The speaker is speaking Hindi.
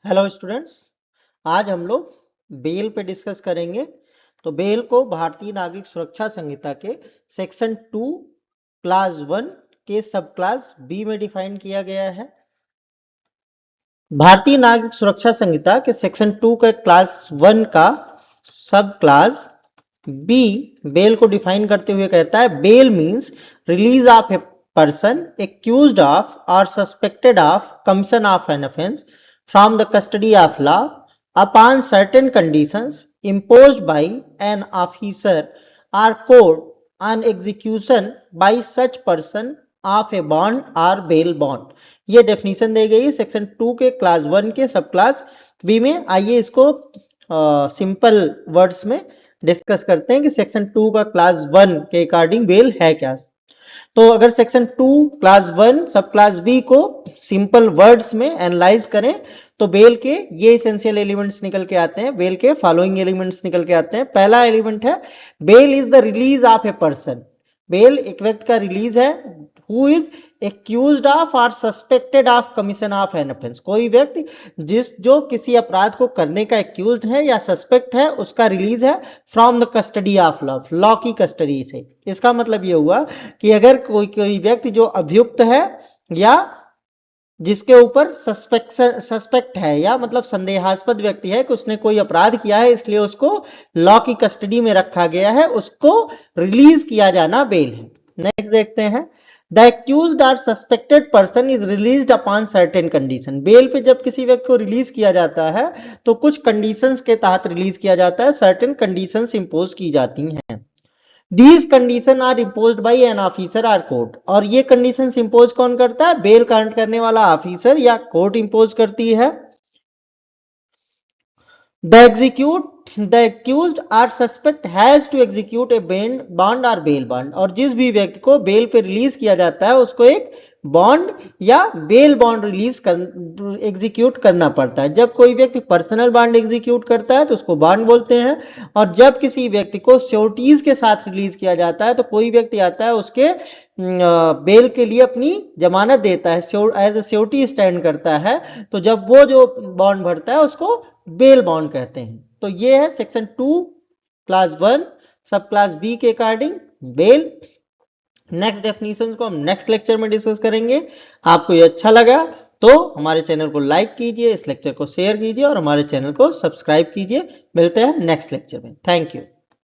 हेलो स्टूडेंट्स, आज हम लोग बेल पे डिस्कस करेंगे। तो बेल को भारतीय नागरिक सुरक्षा संहिता के सेक्शन 2 क्लास 1 के सब क्लास बी में डिफाइन किया गया है। भारतीय नागरिक सुरक्षा संहिता के सेक्शन 2 के क्लास 1 का सब क्लास बी बेल को डिफाइन करते हुए कहता है, bail means release of a person accused of और suspected of commission of an offence from the custody of law upon certain conditions imposed by an officer or court on execution by such person of a bond or bail bond। ये डेफिनेशन दी गई सेक्शन 2 के क्लास 1 के सब क्लास बी में। आइए इसको सिंपल वर्ड्स में डिस्कस करते हैं कि सेक्शन 2 का क्लास 1 के अकॉर्डिंग बेल है क्या। तो अगर सेक्शन 2 क्लास 1 सब क्लास बी को सिंपल वर्ड्स में एनालाइज करें तो बेल के ये एसेंशियल एलिमेंट्स निकल के आते हैं। बेल के फॉलोइंग एलिमेंट्स निकल के आते हैं। पहला एलिमेंट है bail is the release of a person. Bail एक व्यक्ति का रिलीज है हु इज एक्यूज्ड ऑफ और suspected of commission of an offence. कोई व्यक्ति जो किसी अपराध को करने का एक्यूज्ड है या सस्पेक्ट है उसका रिलीज है from the custody of law, law की कस्टडी से। इसका मतलब यह हुआ कि अगर कोई व्यक्ति जो अभियुक्त है या जिसके ऊपर सस्पेक्ट है या मतलब संदेहास्पद व्यक्ति है कि उसने कोई अपराध किया है इसलिए उसको लॉ की कस्टडी में रखा गया है, उसको रिलीज किया जाना बेल है। नेक्स्ट देखते हैं, the accused or suspected person is released upon certain condition. Bail पे जब किसी व्यक्ति को रिलीज किया जाता है तो कुछ कंडीशंस के तहत रिलीज किया जाता है, सर्टेन कंडीशंस इंपोज की जाती हैं। These conditions are imposed by an officer or court। और ये कंडीशंस इंपोज कौन करता है? बेल ग्रांट करने वाला ऑफिसर या कोर्ट इंपोज करती है। The accused or suspect has to execute a bond or bail bond। और जिस भी व्यक्ति को बेल पे रिलीज किया जाता है उसको एक बॉन्ड या बेल बॉन्ड एग्जीक्यूट करना पड़ता है। जब कोई व्यक्ति पर्सनल बॉन्ड एग्जीक्यूट करता है तो उसको बॉन्ड बोलते हैं, और जब किसी व्यक्ति को श्योरिटीज के साथ रिलीज किया जाता है तो कोई व्यक्ति आता है उसके बेल के लिए अपनी जमानत देता है, एज ए श्योरिटी स्टैंड करता है, तो जब वो जो बॉन्ड भरता है उसको बेल बॉन्ड कहते हैं। तो ये है सेक्शन 2 क्लास 1 सब क्लास बी के अकॉर्डिंग बेल। नेक्स्ट डेफिनेशन को हम नेक्स्ट लेक्चर में डिस्कस करेंगे। आपको ये अच्छा लगा तो हमारे चैनल को लाइक कीजिए, इस लेक्चर को शेयर कीजिए और हमारे चैनल को सब्सक्राइब कीजिए। मिलते हैं नेक्स्ट लेक्चर में। Thank you.